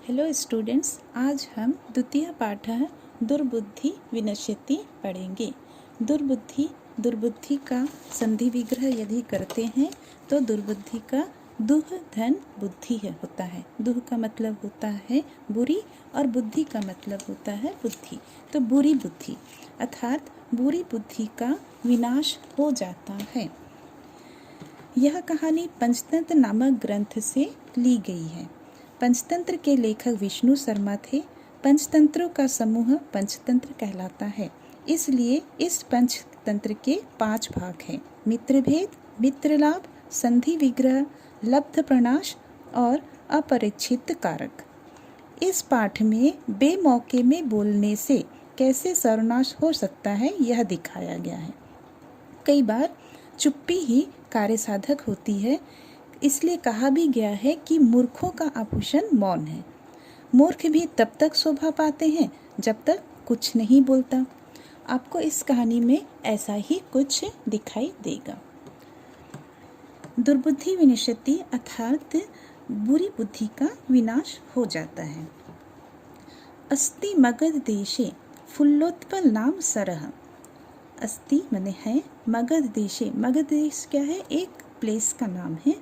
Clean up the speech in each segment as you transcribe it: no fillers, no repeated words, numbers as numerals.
Hello students, आज हम द्वितीय पाठ दुर्बुद्धि विनश्यति पढ़ेंगे। दुर्बुद्धि का संधि विग्रह यदि करते हैं तो दुर्बुद्धि का दुह धन बुद्धि होता है। दुह का मतलब होता है बुरी और बुद्धि का मतलब होता है बुद्धि। तो बुरी बुद्धि अर्थात बुरी बुद्धि का विनाश हो जाता है। यह कहानी पंचतंत्र नामक ग्रंथ से ली गई है। पंचतंत्र के लेखक विष्णु शर्मा थे। पंचतंत्रों का समूह पंचतंत्र कहलाता है। इसलिए इस पंचतंत्र के 5 भाग हैं: मित्रभेद, मित्रलाभ, संधि विग्रह, लब्ध प्रणाश और अपरिच्छिन्न कारक। इस पाठ में बेमौके में बोलने से कैसे सर्वनाश हो सकता है यह दिखाया गया है। कई बार चुप्पी ही कार्य साधक होती है, इसलिए कहा भी गया है कि मूर्खों का आभूषण मौन है। मूर्ख भी तब तक शोभा पाते हैं जब तक कुछ नहीं बोलता। आपको इस कहानी में ऐसा ही कुछ दिखाई देगा। दुर्बुद्धि विनश्यति अर्थात बुरी बुद्धि का विनाश हो जाता है। अस्ति मगध देशे फुल्लोत्पल नाम सरह। अस्ति माने है, मगध देशे, मगध देश क्या है? एक प्लेस का नाम है।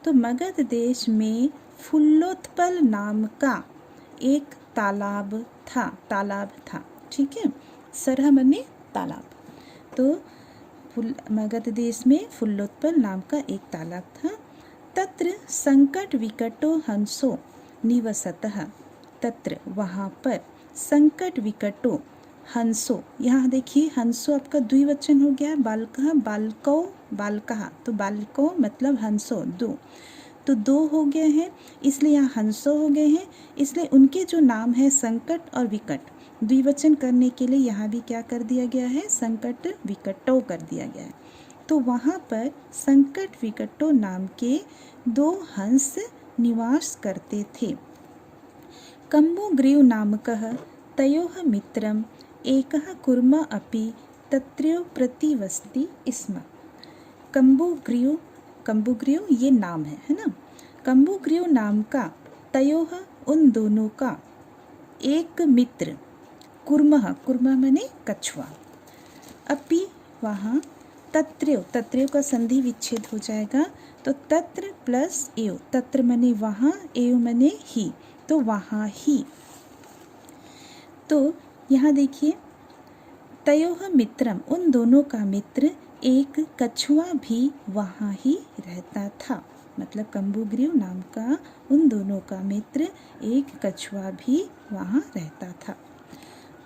तो मगध देश में फुल्लोत्पल नाम का एक तालाब था। ठीक है, सरह माने तालाब। तो मगध देश में फुल्लोत्पल नाम का एक तालाब था। तत्र संकट विकटो हंसो निवसतः। तत्र वहाँ पर संकट विकटो हंसो, यहाँ देखिए हंसो आपका द्विवचन हो गया। बालकः, बालको, बालकः। तो बालको मतलब हंसो, दो हो गए हैं, इसलिए यहाँ हंसो हो गए हैं। इसलिए उनके जो नाम है संकट और विकट, द्विवचन करने के लिए यहाँ भी क्या कर दिया गया है? संकट विकटो कर दिया गया है। तो वहाँ पर संकट विकटो नाम के 2 हंस निवास करते थे। कम्बुग्रीव नामकः तयोः मित्रम् एकः कुर्म अपि तत्रैव प्रतिवसति स्म। कम्बुग्रीव ये नाम है ना। कम्बुग्रीव नाम का तयोः उन दोनों का एक मित्र, कुर्म माने कछुआ, अपि वहाँ, तत्रैव का संधि विच्छेद हो जाएगा। तो तत्र प्लस एव, तत्र माने वहाँ, एव माने ही, तो वहाँ ही। तो यहाँ देखिए, तयोः मित्रम उन दोनों का मित्र, एक कछुआ भी वहाँ ही रहता था। मतलब कम्बुग्रीव नाम का उन दोनों का मित्र एक कछुआ भी वहाँ रहता था।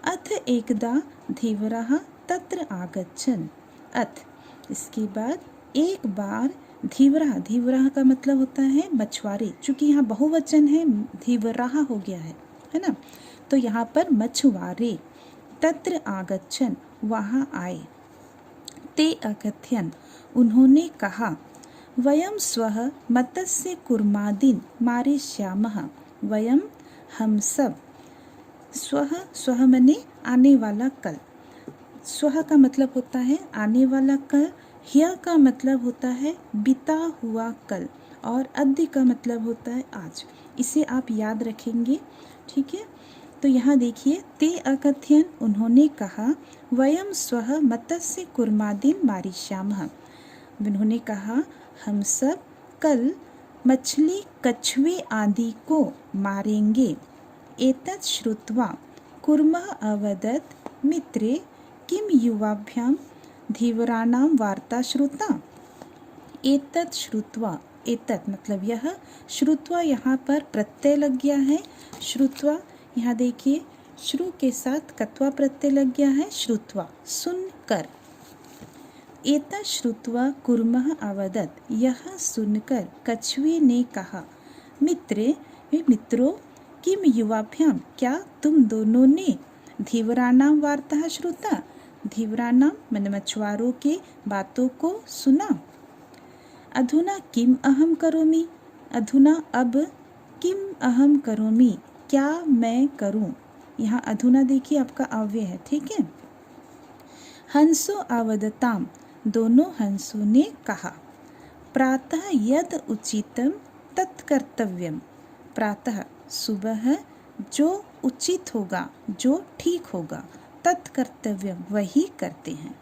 अथ एकदा धीवरः तत्र आगच्छन्। अथ इसके बाद एक बार धीवरः का मतलब होता है मछुआरे। चूँकि यहाँ बहुवचन है, धीवरः हो गया है ना। तो यहाँ पर मछुआरे, तत्र आगच्छन् वहाँ आए। ते अकथयन् उन्होंने कहा, वयं स्वः मत्स्य कुर्मादीन् मारिष्यामः। वयं हम सब, स्वः मने आने वाला कल, स्वः का मतलब होता है आने वाला कल, ह्यः का मतलब होता है बीता हुआ कल, और अद्य का मतलब होता है आज। इसे आप याद रखेंगे, ठीक है। तो यहाँ देखिए, ते अकथयन् उन्होंने कहा, वयं स्वः मत्स्य कुर्मादीन् मारिष्यामः। उन्होंने कहा हम सब कल मछली कछुए आदि को मारेंगे। एतत् श्रुत्वा कुर्मः अवदत्, मित्रे किम युवाभ्यां धीवराणां वार्ता श्रुता। एतत् श्रुत्वा, एतत् मतलब यह, श्रुत्वा यहाँ पर प्रत्यय लग गया है। श्रुत्वा, यहाँ देखिए श्रु के साथ कत्वा प्रत्यय लग गया है। श्रुत्वा सुनकर। एतत् श्रुत्वा कुर्मः अवदत्, यह सुनकर कछुए ने कहा, मित्रों किम युवाभ्याम, क्या तुम दोनों ने धीवराणां वार्ता श्रुता, धीवराणां मन मछुआरों के बातों को सुना। अधुना किम अहम करोमि, अधुना अब, किम अहम करोमि क्या मैं करूं। यहाँ अधुना देखिए आपका अव्यय है, ठीक है। हंसो अवदताम, दोनों हंसों ने कहा, प्रातः यद उचितम तत्कर्तव्यम। प्रातः सुबह जो उचित होगा, जो ठीक होगा, तत्कर्तव्यम वही करते हैं।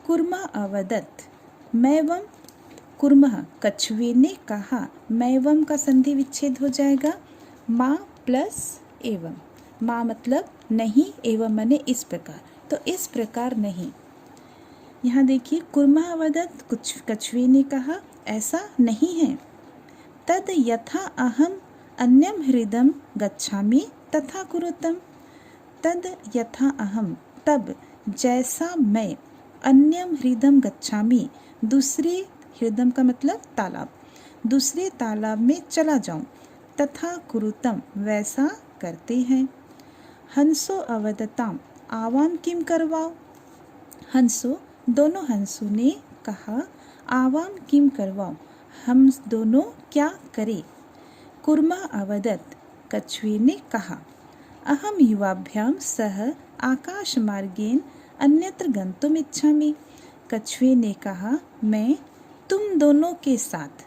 कुर्मा अवदत् मैवम, कुर्मः कछुए ने कहा, मैवम का संधि विच्छेद हो जाएगा, माँ प्लस एवं। माँ मतलब नहीं, एवं माने इस प्रकार, तो इस प्रकार नहीं। यहाँ देखिए कुर्मा अवदत्, कुछ कछुए ने कहा, ऐसा नहीं है। तद यथा अहम अन्यम हृदम गच्छामि तथा कुरुतम। तद यथा अहम, तब जैसा मैं, अन्यम हृदम गच्छामि दूसरे, हृदम का मतलब तालाब, दूसरे तालाब में चला जाऊं, तथा कुरुतम वैसा करते हैं। हंसो अवदताम आवाम किम करवाओ। हंसो, दोनों हंसों ने कहा, आवाम किम करवाओ, हम दोनों क्या करें। कुर्मा अवदत्, कछुए ने कहा, अहम युवाभ्याम सह आकाश मार्गेन अन्यत्र गंतुम इच्छामि। कछुए ने कहा, मैं तुम दोनों के साथ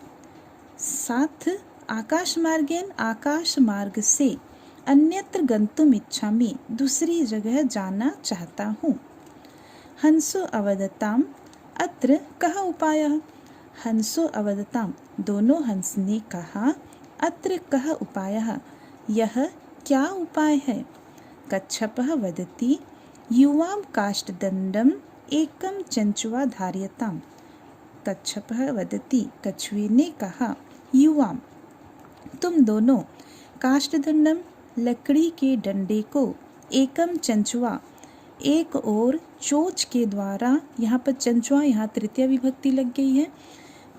साथ आकाश मार्गेन, आकाश मार्ग से, अन्यत्र गंतुम इच्छामि दूसरी जगह जाना चाहता हूँ। हंसो अवदताम अत्र कः उपायः। हंसो अवदताम, दोनों हंस ने कहा, अत्र कः उपायः, यह क्या उपाय है। कच्छपः वदति युवां काष्ठदंडम एकम चंचुवा धार्यताम। कच्छपः वदति, कछुए ने कहा, युवां, तुम दोनों, काष्ठदंडम लकड़ी के डंडे को, एकम चंचुआ एक और चोंच के द्वारा, यहाँ पर चंचुआ, यहाँ तृतीया विभक्ति लग गई है,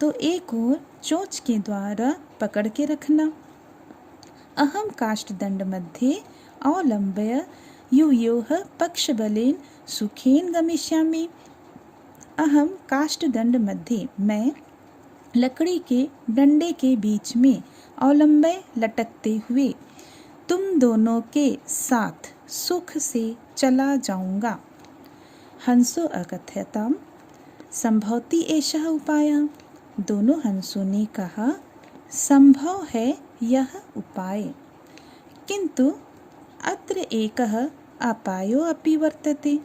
तो एक और चोंच के द्वारा पकड़ के रखना। अहम काष्ठदंड मध्ये अवलंब्य युयोः पक्षबलेन सुखेन गमिष्यामि। अहम काष्ठदंड मध्ये, मैं लकड़ी के डंडे के बीच में अवलंबे लटकते हुए तुम दोनों के साथ सुख से चला जाऊंगा। हंसो अकथयताम संभवति एषः उपायः। दोनों हंसों ने कहा, संभव है यह उपाय, किंतु अत्र एकः अपायो अपि वर्तते।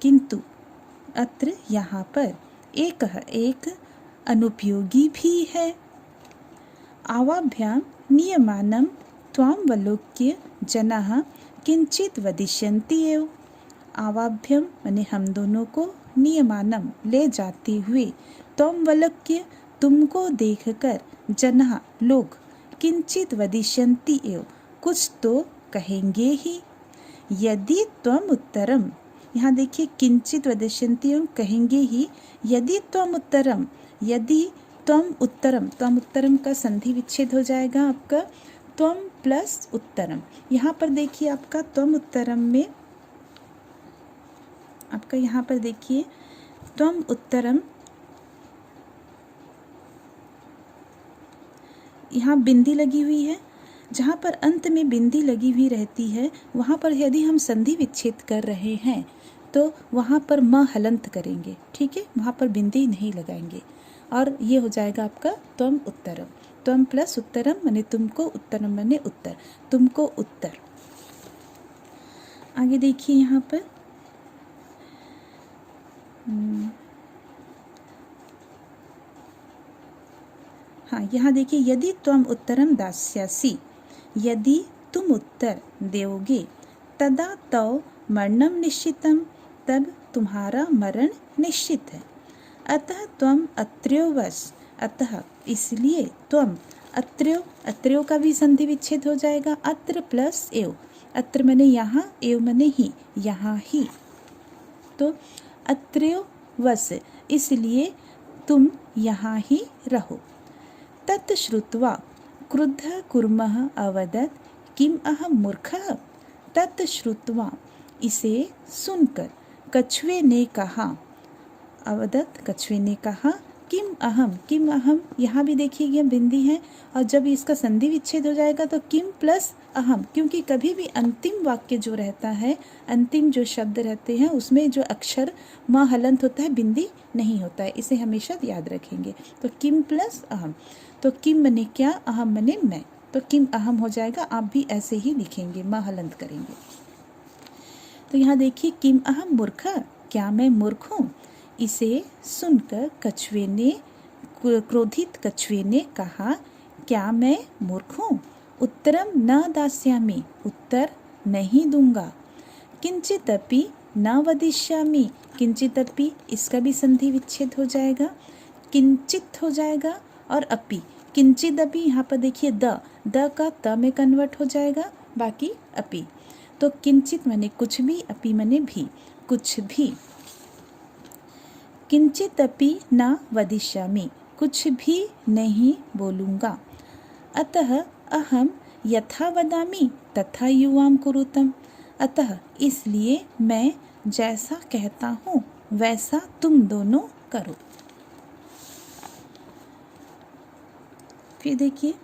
किंतु अत्र, यहाँ पर, एकः एक अनुपयोगी भी है। आवाभ्याम नियमानं त्वामवलोक्य जनाः किंचित वदिष्यन्ति एव। आवाभ्यम माने हम दोनों को, नियमानम ले जाते हुए, त्वमवलोक्य तुमको देखकर, जनाः लोग, किंचित वदिष्यन्ति एव कुछ तो कहेंगे ही। यदि त्वम उत्तरम, यहाँ देखिए किंचित वदिष्यन्ति एव कहेंगे ही, यदि त्वम उत्तरम, यदि त्वम उत्तरम, त्वम उत्तरम का संधि विच्छेद हो जाएगा आपका, त्वम प्लस उत्तरम। यहाँ पर देखिए आपका त्वम उत्तरम में, आपका यहाँ पर देखिए त्वम उत्तरम, यहाँ बिंदी लगी हुई है। जहाँ पर अंत में बिंदी लगी हुई रहती है, वहाँ पर यदि हम संधि विच्छेद कर रहे हैं तो वहाँ पर म हलंत करेंगे, ठीक है, वहाँ पर बिंदी नहीं लगाएंगे, और ये हो जाएगा आपका त्वम उत्तरम। त्वम प्लस उत्तरम माने तुमको, उत्तरम माने उत्तर, तुमको उत्तर। आगे देखिए यहाँ पर हाँ, यहाँ देखिए, यदि त्वम उत्तरम दास्यसि, यदि तुम उत्तर दोगे, तदा तव मरणम निश्चितम, तब तुम्हारा मरण निश्चित है। अतः त्वम अत्र्यो वश, अतः इसलिए, त्वम अत्र्यो, अत्र्यो का भी संधि विच्छेद हो जाएगा, अत्र प्लस एव, अत्र मने यहाँ, एव मने ही, यहाँ ही, तो अत्र्यो वश, इसलिए तुम यहाँ ही रहो। तत् श्रुत्वा क्रुद्धः कुर्मः अवदत् किम अहम मूर्खः। तत् श्रुत्वा, इसे सुनकर, कछुए ने कहा, अवदत् कछुए ने कहा, किम अहम, यहाँ भी देखिए ये बिंदी है, और जब इसका संधि विच्छेद हो जाएगा तो किम प्लस अहम, क्योंकि कभी भी अंतिम वाक्य जो रहता है, अंतिम जो शब्द रहते हैं, उसमें जो अक्षर म हलंत होता है, बिंदी नहीं होता है, इसे हमेशा याद रखेंगे। तो किम प्लस अहम, तो किम मने क्या, अहम मने मैं, तो किम अहम हो जाएगा, आप भी ऐसे ही लिखेंगे, म हलंत करेंगे। तो यहाँ देखिए किम अहम मूर्ख, क्या मैं मूर्ख हूँ। इसे सुनकर कछुए ने, क्रोधित कछुए ने कहा, क्या मैं मूर्ख हूँ। उत्तरम न दास्यामि, उत्तर नहीं दूंगा। किंचिदपि न वदिष्यामि, किंचिदपि इसका भी संधि विच्छेद हो जाएगा, किंचित हो जाएगा और अपि, किंचिदपि यहाँ पर देखिए द का त में कन्वर्ट हो जाएगा, बाकी अपि। तो किंचित माने कुछ भी, अपि माने भी, कुछ भी। किंचिदपि न वदिष्यामि, कुछ भी नहीं बोलूँगा। अतः अहम यथा वदामि तथा युवाम कुरुतम, अतः इसलिए मैं जैसा कहता हूँ वैसा तुम दोनों करो। फिर देखिए,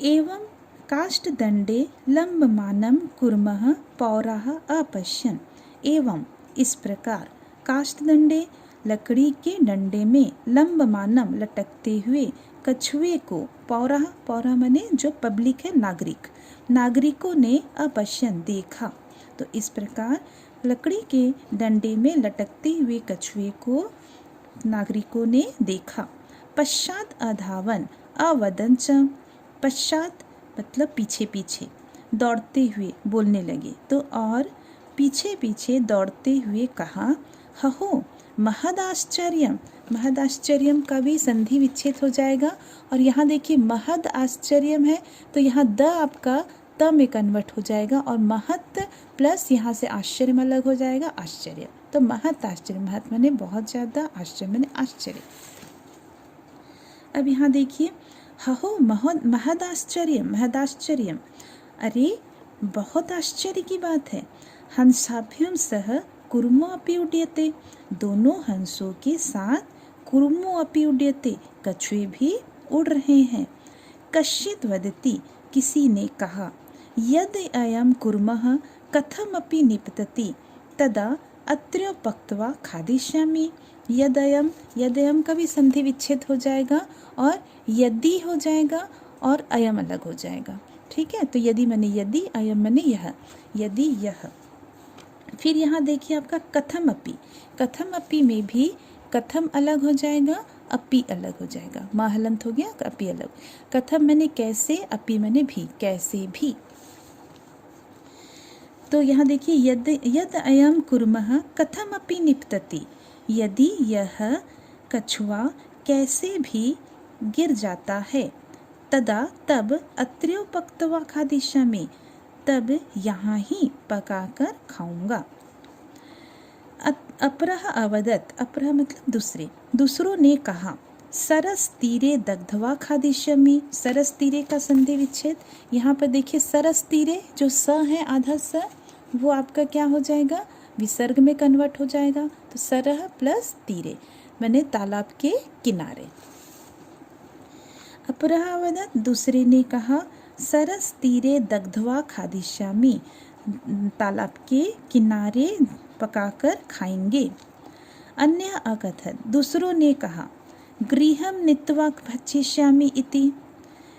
एवं काष्ठदंडे लंबमानं कुर्मः पौराः अपश्यन्। एवं इस प्रकार, काष्ठदंडे लकड़ी के डंडे में, लंबमानम लटकते हुए, कछुए को, पौराः पौरा माने जो पब्लिक है, नागरिक, नागरिकों ने अपश्यन देखा। तो इस प्रकार लकड़ी के डंडे में लटकते हुए कछुए को नागरिकों ने देखा। पश्चात अधावन अवदन च, पश्चात मतलब पीछे पीछे, दौड़ते हुए बोलने लगे। तो और पीछे पीछे दौड़ते हुए कहा, हहो महदाश्चर्यम, महदाश्चर्यम का भी संधि विच्छेद हो जाएगा। और यहाँ देखिए महद आश्चर्यम है, तो यहाँ द आपका त में कन्वर्ट हो जाएगा और महत प्लस यहाँ से आश्चर्य में अलग हो जाएगा, आश्चर्य। तो महत आश्चर्य, महत माने बहुत ज़्यादा, आश्चर्य माने आश्चर्य। अब यहाँ देखिए, हहो महदाश्चर्यम, महदाश्चर्यम, अरे बहुत आश्चर्य की बात है। हंसाभ्युम सह कुर्मो अपि उड्यते, दोनों हंसों के साथ कुर्मो अपि उड्यते, कछुए भी उड़ रहे हैं। कश्चित् वदति, किसी ने कहा, यद अयम कुर्मः कथमपि निपतति तदा अत्र पक्त्वा खादिष्यामि। यदयम का भी संधि विच्छेद हो जाएगा और यदि हो जाएगा और अयम अलग हो जाएगा। ठीक है, तो यदि माने यदि, अयम माने यह, यदि यह। फिर यहाँ देखिए आपका कथम अपि, कथम अपि में भी कथम अलग हो जाएगा, अपि अलग हो जाएगा, मा हलंत हो गया, अपि अलग। कथम माने कैसे, अपि माने भी, कैसे भी। तो यहाँ देखिए, यद अयम कुर्मः कथम अपि निपतति, यदि यह कछुआ कैसे भी गिर जाता है, तदा तब अत्र्यो पक्त्वा खादिष्यामि, तब यहाँ ही पकाकर खाऊंगा। अपरः अवदत्, अपरः मतलब दूसरे, दूसरों ने कहा, सरस तीरे दग्धवा खादिष्यामि। सरस तीरे का संधि विच्छेद, यहाँ पर देखिए सरस तीरे जो स है आधा स, वो आपका क्या हो जाएगा, विसर्ग में कन्वर्ट हो जाएगा। तो सरह प्लस तीरे माने तालाब के किनारे। अपरः अवदत्, दूसरे ने कहा, सरस तीरे दग्धवा खादिष्यामि, तालाब के किनारे पकाकर खाएंगे। अन्य अकथत्, दूसरों ने कहा, गृहं नीत्वा भक्षिष्यामि इति,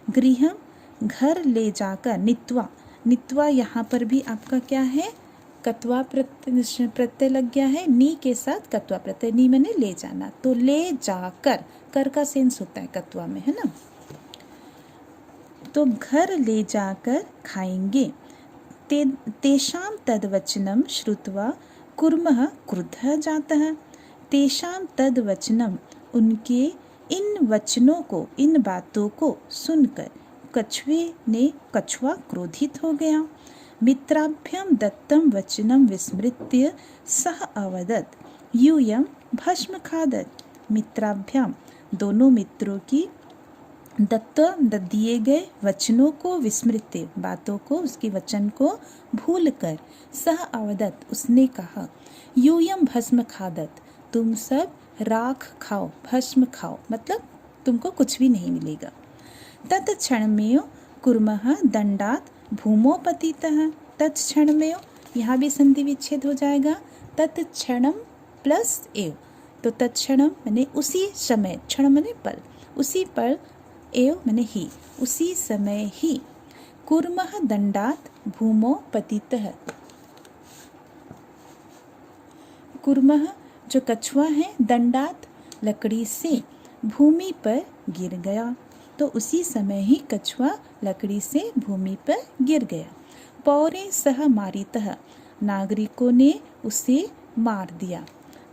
गृहं घर ले जाकर, नीत्वा, नीत्वा यहाँ पर भी आपका क्या है, कत्वा प्रत्यय लग गया है, नी के साथ कत्वा प्रत्यय, नी मैंने ले जाना, तो ले जाकर, कर का सेंस होता है कत्वा में, है ना। तो घर ले जाकर खाएंगे। तेषां तद्वचनं श्रुत्वा कुर्मः क्रुद्धः जातः। तेषां तद्वचनं, उनके इन वचनों को, इन बातों को सुनकर कछुआ क्रोधित हो गया। मित्राभ्यां दत्तं वचनं विस्मृत्य सः अवदत्, यूयं भस्म खादत्। मित्राभ्यां, दोनों मित्रों की, दत्त दिए गए वचनों को, विस्मृत्य बातों को, उसके वचन को भूल कर, सह अवदत् उसने कहा, यूयम भस्म खादत, तुम सब राख खाओ, भस्म खाओ, मतलब तुमको कुछ भी नहीं मिलेगा। तत्क्षणमेव कुर्मः दंडात भूमो पतितः। तत्क्षणमेव, यहाँ भी संधि विच्छेद हो जाएगा, तत्क्षणम प्लस एव, तो तत्क्षणम माने उसी समय, क्षण माने पल, उसी पल, एव माने ही, उसी समय ही कूर्मः दंडात् भूमौ पतितः। कूर्मः जो कछुआ है, दंडात लकड़ी से भूमि पर गिर गया, तो उसी समय ही कछुआ लकड़ी से भूमि पर गिर गया। पौरे सह मारितः, नागरिकों ने उसे मार दिया।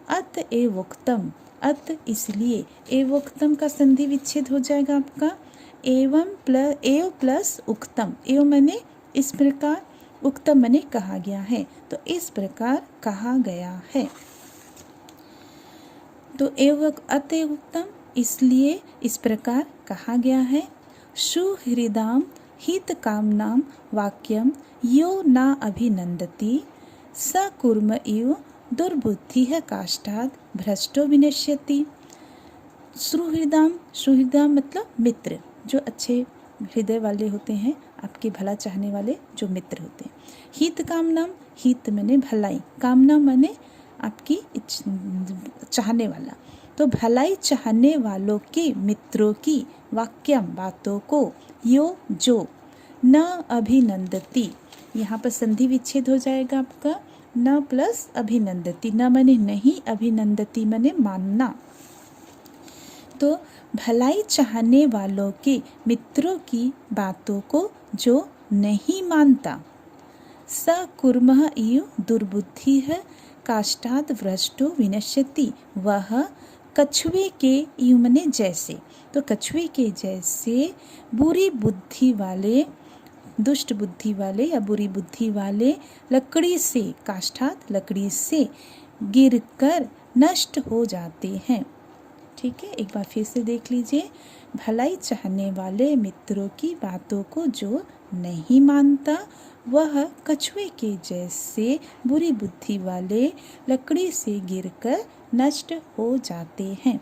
अत एवोक्तम, अत इसलिए, एवोक्तम का संधि विच्छेद हो जाएगा आपका। एवं प्लस एव प्लस उक्तम, एव मने इस प्रकार, उक्तम मने कहा गया है, तो इस प्रकार कहा गया है। तो अतएव उत्तम इसलिए इस प्रकार कहा गया है। सुहृदाम हित कामनाम वाक्यम यो न अभिनंदति स कुर्म इव दुर्बुद्धिः काष्ठात् भ्रष्टो विनश्यति। सुहृदाम, सुहृदाम मतलब मित्र, जो अच्छे हृदय वाले होते हैं, आपके भला चाहने वाले जो मित्र होते हैं। हित कामनाम, हित मने भलाई, कामना मने आपकी चाहने वाला, तो भलाई चाहने वालों के मित्रों की वाक्यम बातों को यो जो न अभिनंदती, यहाँ पर संधि विच्छेद हो जाएगा आपका। न प्लस अभिनंदती, न मने नहीं, अभिनंदती मने मानना, तो भलाई चाहने वालों के मित्रों की बातों को जो नहीं मानता। स कुर्मः इव दुर्बुद्धिः काष्ठात् भ्रष्टो विनश्यति, वह कछुए के, इव मने जैसे, तो कछुए के जैसे बुरी बुद्धि वाले, दुष्ट बुद्धि वाले या बुरी बुद्धि वाले लकड़ी से, काष्ठात् लकड़ी से गिरकर नष्ट हो जाते हैं। ठीक है, एक बार फिर से देख लीजिए। भलाई चाहने वाले मित्रों की बातों को जो नहीं मानता, वह कछुए के जैसे बुरी बुद्धि वाले लकड़ी से गिरकर नष्ट हो जाते हैं।